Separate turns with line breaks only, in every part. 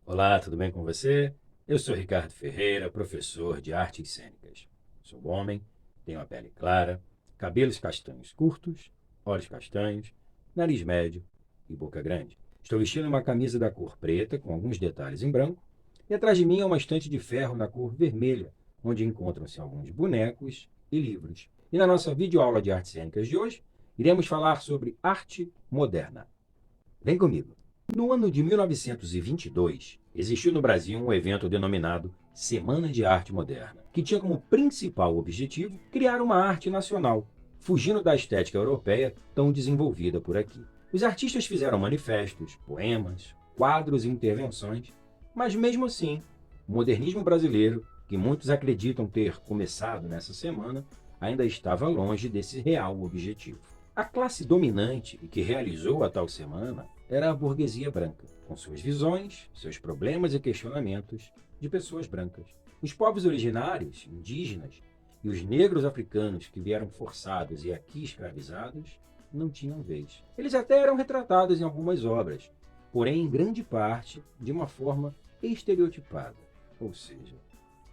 Olá, tudo bem com você? Eu sou Ricardo Ferreira, professor de artes cênicas. Sou homem, tenho a pele clara, cabelos castanhos curtos, olhos castanhos, nariz médio e boca grande. Estou vestindo uma camisa da cor preta com alguns detalhes em branco e atrás de mim é uma estante de ferro na cor vermelha, onde encontram-se alguns bonecos e livros. E na nossa videoaula de artes cênicas de hoje, iremos falar sobre arte moderna. Vem comigo! No ano de 1922, existiu no Brasil um evento denominado Semana de Arte Moderna, que tinha como principal objetivo criar uma arte nacional, fugindo da estética europeia tão desenvolvida por aqui. Os artistas fizeram manifestos, poemas, quadros e intervenções, mas mesmo assim, o modernismo brasileiro, que muitos acreditam ter começado nessa semana, ainda estava longe desse real objetivo. A classe dominante e que realizou a tal semana era a burguesia branca, com suas visões, seus problemas e questionamentos de pessoas brancas. Os povos originários, indígenas, e os negros africanos que vieram forçados e aqui escravizados não tinham vez. Eles até eram retratados em algumas obras, porém em grande parte de uma forma estereotipada, ou seja,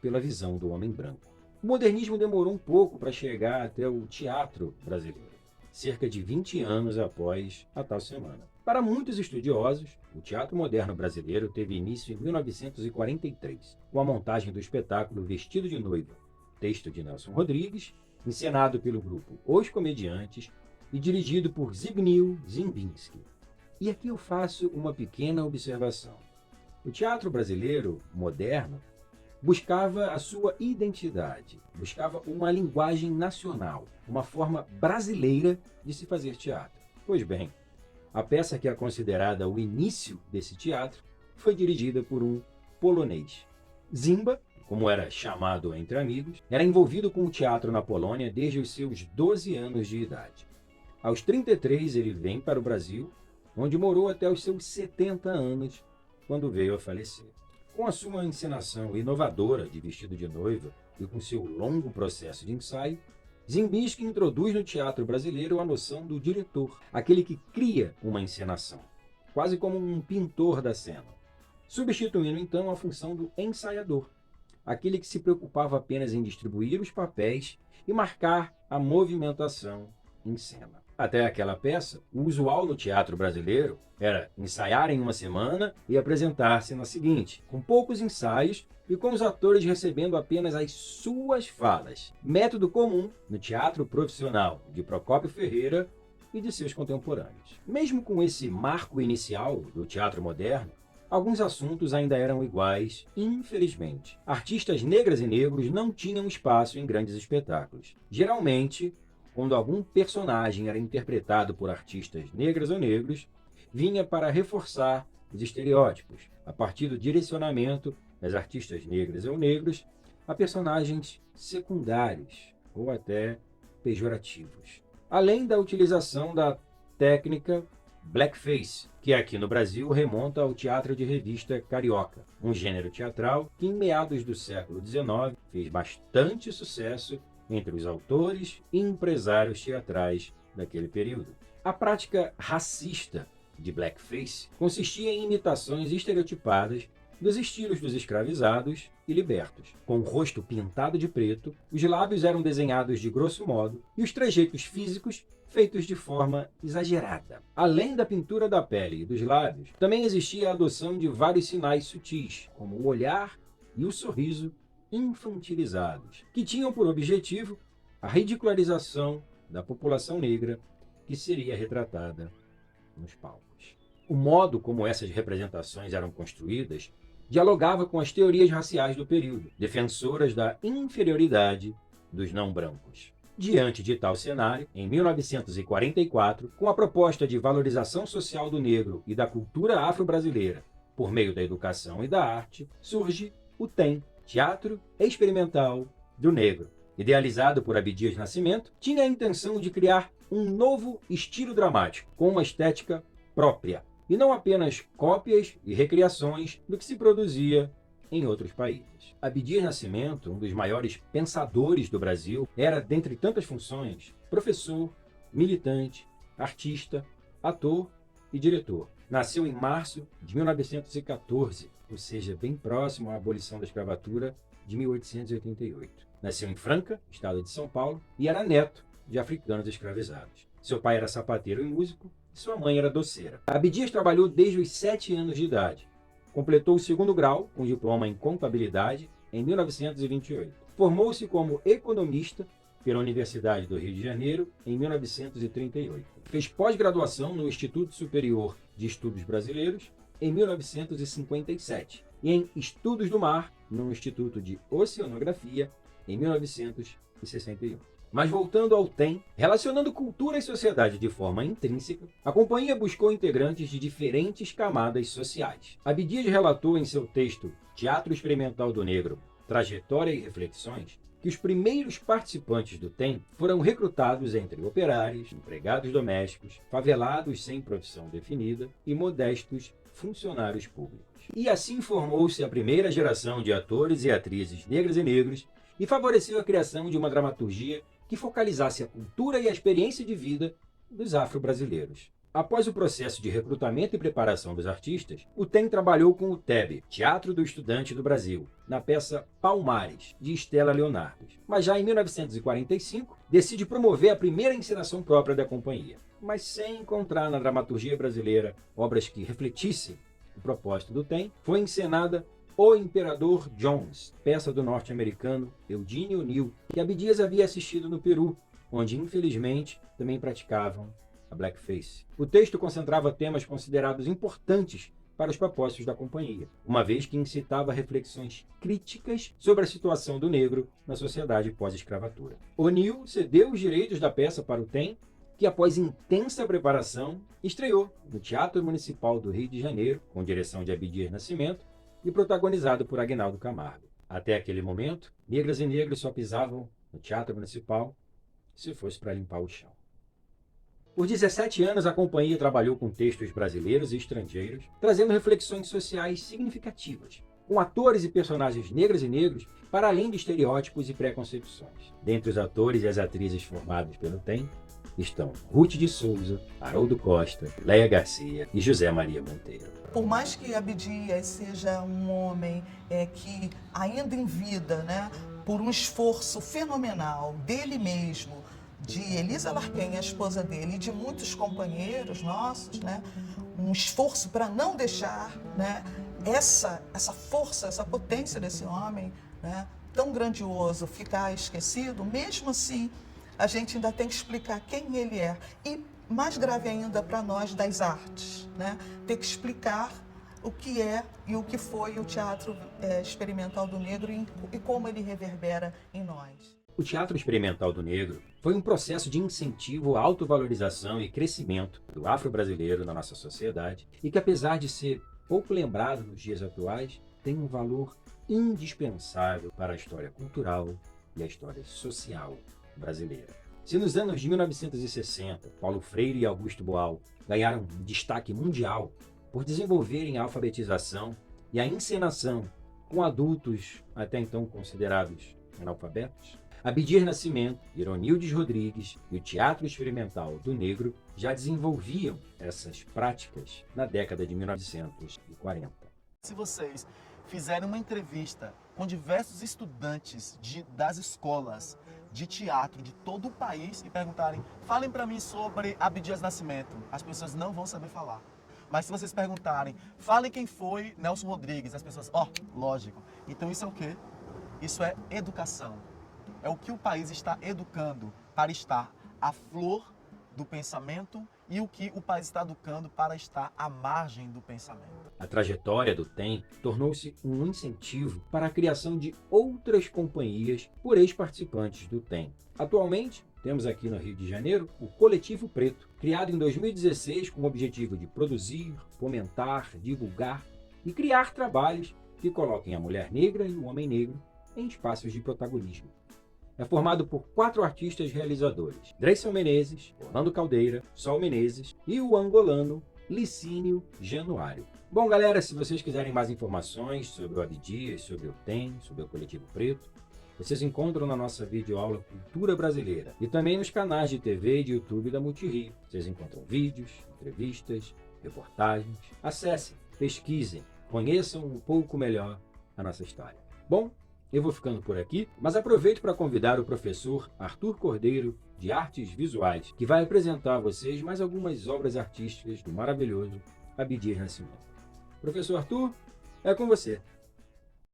pela visão do homem branco. O modernismo demorou um pouco para chegar até o teatro brasileiro, cerca de 20 anos após a tal semana. Para muitos estudiosos, o teatro moderno brasileiro teve início em 1943, com a montagem do espetáculo Vestido de Noiva, texto de Nelson Rodrigues, encenado pelo grupo Os Comediantes e dirigido por Zbigniew Ziembinski. E aqui eu faço uma pequena observação. O teatro brasileiro moderno buscava a sua identidade, buscava uma linguagem nacional, uma forma brasileira de se fazer teatro. Pois bem, a peça que é considerada o início desse teatro foi dirigida por um polonês. Zimba, como era chamado entre amigos, era envolvido com o teatro na Polônia desde os seus 12 anos de idade. Aos 33 ele vem para o Brasil, onde morou até os seus 70 anos, quando veio a falecer. Com a sua encenação inovadora de Vestido de Noiva e com seu longo processo de ensaio, Ziembinski introduz no teatro brasileiro a noção do diretor, aquele que cria uma encenação, quase como um pintor da cena, substituindo então a função do ensaiador, aquele que se preocupava apenas em distribuir os papéis e marcar a movimentação em cena. Até aquela peça, o usual no teatro brasileiro era ensaiar em uma semana e apresentar-se na seguinte, com poucos ensaios e com os atores recebendo apenas as suas falas. Método comum no teatro profissional de Procópio Ferreira e de seus contemporâneos. Mesmo com esse marco inicial do teatro moderno, alguns assuntos ainda eram iguais, infelizmente. Artistas negras e negros não tinham espaço em grandes espetáculos. Geralmente, quando algum personagem era interpretado por artistas negras ou negros, vinha para reforçar os estereótipos, a partir do direcionamento das artistas negras ou negros a personagens secundários ou até pejorativos. Além da utilização da técnica blackface, que aqui no Brasil remonta ao teatro de revista carioca, um gênero teatral que em meados do século XIX fez bastante sucesso entre os autores e empresários teatrais daquele período. A prática racista de blackface consistia em imitações estereotipadas dos estilos dos escravizados e libertos. Com o rosto pintado de preto, os lábios eram desenhados de grosso modo e os trejeitos físicos feitos de forma exagerada. Além da pintura da pele e dos lábios, também existia a adoção de vários sinais sutis, como o olhar e o sorriso infantilizados, que tinham por objetivo a ridicularização da população negra que seria retratada nos palcos. O modo como essas representações eram construídas dialogava com as teorias raciais do período, defensoras da inferioridade dos não-brancos. Diante de tal cenário, em 1944, com a proposta de valorização social do negro e da cultura afro-brasileira por meio da educação e da arte, surge o TEM, Teatro Experimental do Negro. Idealizado por Abdias Nascimento, tinha a intenção de criar um novo estilo dramático, com uma estética própria, e não apenas cópias e recriações do que se produzia em outros países. Abdias Nascimento, um dos maiores pensadores do Brasil, era, dentre tantas funções, professor, militante, artista, ator e diretor. Nasceu em março de 1914, ou seja, bem próximo à abolição da escravatura de 1888. Nasceu em Franca, estado de São Paulo, e era neto de africanos escravizados. Seu pai era sapateiro e músico, e sua mãe era doceira. Abdias trabalhou desde os 7 anos de idade. Completou o 2º grau, com diploma em contabilidade, em 1928. Formou-se como economista pela Universidade do Rio de Janeiro, em 1938. Fez pós-graduação no Instituto Superior de Estudos Brasileiros, em 1957, e em Estudos do Mar, no Instituto de Oceanografia, em 1961. Mas voltando ao TEM, relacionando cultura e sociedade de forma intrínseca, a companhia buscou integrantes de diferentes camadas sociais. Abdias relatou em seu texto Teatro Experimental do Negro, Trajetória e Reflexões, que os primeiros participantes do TEM foram recrutados entre operários, empregados domésticos, favelados sem profissão definida e modestos funcionários públicos. E assim formou-se a primeira geração de atores e atrizes negras e negros e favoreceu a criação de uma dramaturgia que focalizasse a cultura e a experiência de vida dos afro-brasileiros. Após o processo de recrutamento e preparação dos artistas, o TEM trabalhou com o TEB, Teatro do Estudante do Brasil, na peça Palmares, de Estela Leonardo. Mas já em 1945, decide promover a primeira encenação própria da companhia, mas sem encontrar na dramaturgia brasileira obras que refletissem o propósito do TEM, foi encenada O Imperador Jones, peça do norte-americano Eugene O'Neill, que Abdias havia assistido no Peru, onde infelizmente também praticavam a blackface. O texto concentrava temas considerados importantes para os propósitos da companhia, uma vez que incitava reflexões críticas sobre a situação do negro na sociedade pós-escravatura. O'Neill cedeu os direitos da peça para o TEM, que após intensa preparação, estreou no Teatro Municipal do Rio de Janeiro, com direção de Abdias Nascimento e protagonizado por Aguinaldo Camargo. Até aquele momento, negras e negros só pisavam no Teatro Municipal se fosse para limpar o chão. Por 17 anos, a companhia trabalhou com textos brasileiros e estrangeiros, trazendo reflexões sociais significativas, com atores e personagens negras e negros, para além de estereótipos e preconcepções. Dentre os atores e as atrizes formados pelo TEM, estão Ruth de Souza, Haroldo Costa, Léia Garcia e José Maria Monteiro.
Por mais que Abdias seja um homem que, ainda em vida, né, por um esforço fenomenal dele mesmo, de Elisa Larquem, a esposa dele, e de muitos companheiros nossos, né, um esforço para não deixar, né, essa força, essa potência desse homem, né, tão grandioso ficar esquecido. Mesmo assim, a gente ainda tem que explicar quem ele é. E mais grave ainda para nós das artes, né, ter que explicar o que é e o que foi o Teatro Experimental do Negro e como ele reverbera em nós.
O Teatro Experimental do Negro foi um processo de incentivo à autovalorização e crescimento do afro-brasileiro na nossa sociedade e que, apesar de ser pouco lembrado nos dias atuais, tem um valor indispensável para a história cultural e a história social brasileira. Se nos anos de 1960, Paulo Freire e Augusto Boal ganharam destaque mundial por desenvolverem a alfabetização e a encenação com adultos até então considerados analfabetos, Abdias Nascimento, Ironildes Rodrigues e o Teatro Experimental do Negro já desenvolviam essas práticas na década de 1940.
Se vocês fizerem uma entrevista com diversos estudantes das escolas de teatro de todo o país e perguntarem, falem para mim sobre Abdias Nascimento, as pessoas não vão saber falar. Mas se vocês perguntarem, falem quem foi Nelson Rodrigues, as pessoas, lógico. Então isso é o quê? Isso é educação. É o que o país está educando para estar à flor do pensamento e o que o país está educando para estar à margem do pensamento.
A trajetória do TEM tornou-se um incentivo para a criação de outras companhias por ex-participantes do TEM. Atualmente, temos aqui no Rio de Janeiro o Coletivo Preto, criado em 2016 com o objetivo de produzir, fomentar, divulgar e criar trabalhos que coloquem a mulher negra e o homem negro em espaços de protagonismo. É formado por 4 artistas realizadores: Dreyson Menezes, Orlando Caldeira, Sol Menezes e o angolano Licínio Januário. Bom, galera, se vocês quiserem mais informações sobre o Abdias, sobre o TEM, sobre o Coletivo Preto, vocês encontram na nossa videoaula Cultura Brasileira e também nos canais de TV e de YouTube da Multirio. Vocês encontram vídeos, entrevistas, reportagens. Acessem, pesquisem, conheçam um pouco melhor a nossa história. Bom, eu vou ficando por aqui, mas aproveito para convidar o professor Arthur Cordeiro, de Artes Visuais, que vai apresentar a vocês mais algumas obras artísticas do maravilhoso Abdias Nascimento. Professor Arthur, é com você.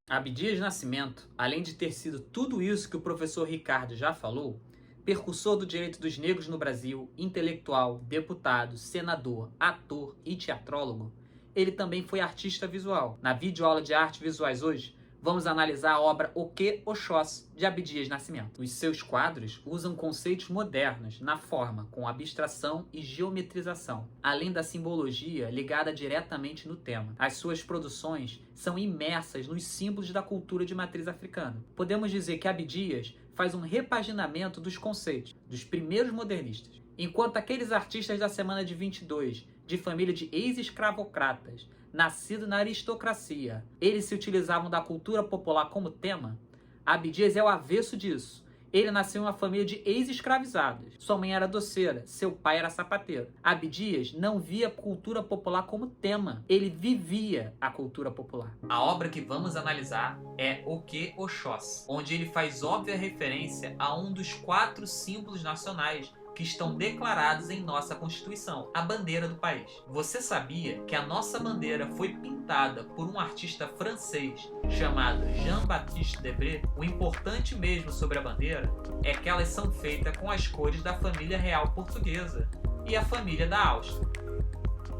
Abdias Nascimento, além de ter sido tudo isso que o professor Ricardo já falou, percursor do direito dos negros no Brasil, intelectual, deputado, senador, ator e teatrólogo, ele também foi artista visual. Na videoaula de artes visuais hoje, vamos analisar a obra O Que Oxóssi, de Abdias Nascimento. Os seus quadros usam conceitos modernos na forma, com abstração e geometrização, além da simbologia ligada diretamente no tema. As suas produções são imersas nos símbolos da cultura de matriz africana. Podemos dizer que Abdias faz um repaginamento dos conceitos dos primeiros modernistas, enquanto aqueles artistas da semana de 22, de família de ex-escravocratas, nascido na aristocracia, eles se utilizavam da cultura popular como tema. Abdias é o avesso disso. Ele nasceu em uma família de ex-escravizados. Sua mãe era doceira, seu pai era sapateiro. Abdias não via a cultura popular como tema. Ele vivia a cultura popular. A obra que vamos analisar é O Que Oxóssi, onde ele faz óbvia referência a um dos 4 símbolos nacionais que estão declarados em nossa Constituição, a bandeira do país. Você sabia que a nossa bandeira foi pintada por um artista francês chamado Jean-Baptiste Debré? O importante mesmo sobre a bandeira é que elas são feitas com as cores da família real portuguesa e a família da Áustria.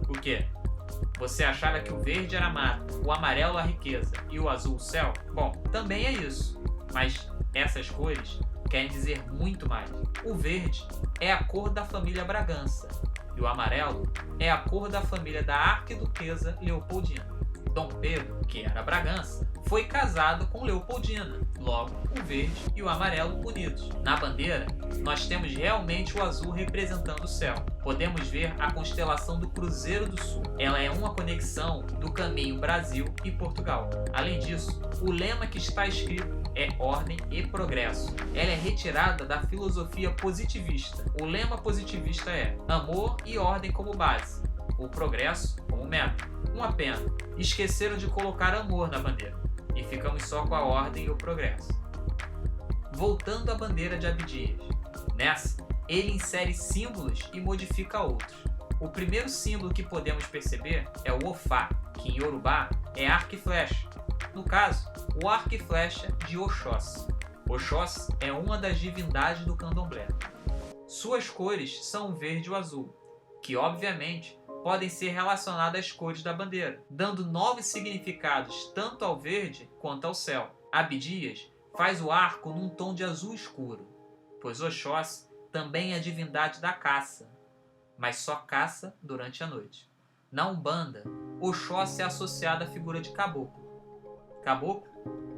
O quê? Você achava que o verde era mato, o amarelo a riqueza e o azul o céu? Bom, também é isso, mas essas cores querem dizer muito mais. O verde é a cor da família Bragança e o amarelo é a cor da família da arquiduquesa Leopoldina. Dom Pedro, que era Bragança, foi casado com Leopoldina, logo o verde e o amarelo unidos. Na bandeira, nós temos realmente o azul representando o céu. Podemos ver a constelação do Cruzeiro do Sul. Ela é uma conexão do caminho Brasil e Portugal. Além disso, o lema que está escrito é ordem e progresso. Ela é retirada da filosofia positivista. O lema positivista é amor e ordem como base, o progresso como meta. Uma pena, esqueceram de colocar amor na bandeira e ficamos só com a ordem e o progresso. Voltando à bandeira de Abdias, nessa ele insere símbolos e modifica outros. O primeiro símbolo que podemos perceber é o Ofá, que em Yorubá é arco e flecha. No caso, o arco e flecha de Oxóssi. Oxóssi é uma das divindades do candomblé. Suas cores são o verde e o azul, que obviamente podem ser relacionadas às cores da bandeira, dando novos significados tanto ao verde quanto ao céu. Abdias faz o arco num tom de azul escuro, pois Oxóssi também é a divindade da caça, mas só caça durante a noite. Na Umbanda, Oxóssi é associado à figura de caboclo. Caboclo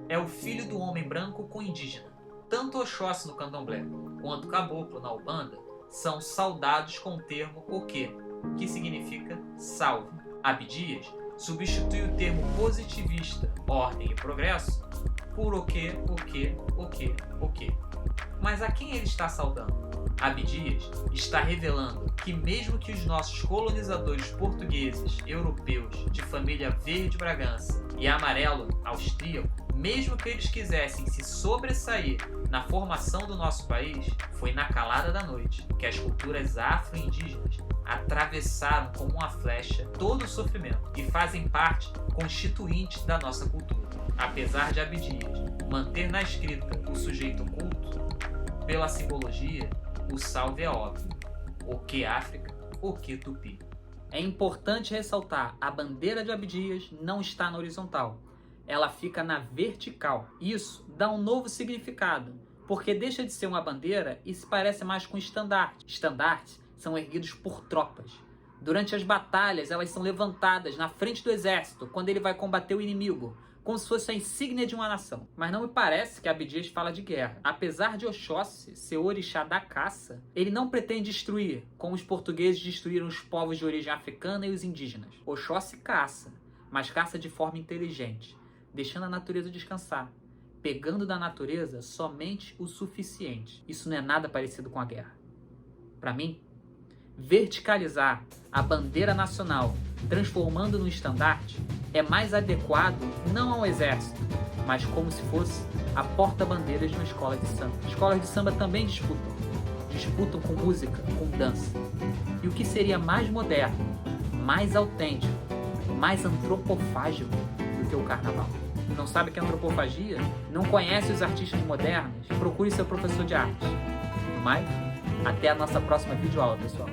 é o filho do homem branco com indígena. Tanto Oxóssi no candomblé quanto caboclo na Umbanda são saudados com o termo Oquê, que significa salve. Abdias substitui o termo positivista, ordem e progresso, por Oquê, Oquê, Oquê, Oquê. Mas a quem ele está saudando? Abdias está revelando que mesmo que os nossos colonizadores portugueses, europeus, de família verde Bragança e amarelo austríaco, mesmo que eles quisessem se sobressair na formação do nosso país, foi na calada da noite que as culturas afro-indígenas atravessaram como uma flecha todo o sofrimento e fazem parte constituinte da nossa cultura. Apesar de Abdias manter na escrita o sujeito oculto, pela simbologia, o salve é óbvio. O que África, o que Tupi. É importante ressaltar, a bandeira de Abdias não está na horizontal. Ela fica na vertical. Isso dá um novo significado, porque deixa de ser uma bandeira e se parece mais com estandarte. Estandartes são erguidos por tropas. Durante as batalhas, elas são levantadas na frente do exército, quando ele vai combater o inimigo, como se fosse a insígnia de uma nação. Mas não me parece que Abdias fala de guerra. Apesar de Oxóssi ser o orixá da caça, ele não pretende destruir, como os portugueses destruíram os povos de origem africana e os indígenas. Oxóssi caça, mas caça de forma inteligente, deixando a natureza descansar, pegando da natureza somente o suficiente. Isso não é nada parecido com a guerra. Para mim, verticalizar a bandeira nacional, transformando no estandarte, é mais adequado não ao exército, mas como se fosse a porta-bandeiras de uma escola de samba. Escolas de samba também disputam com música, com dança. E o que seria mais moderno, mais autêntico, mais antropofágico do que o carnaval? Não sabe o que é antropofagia? Não conhece os artistas modernos? Procure seu professor de arte. No mais, até a nossa próxima videoaula, pessoal.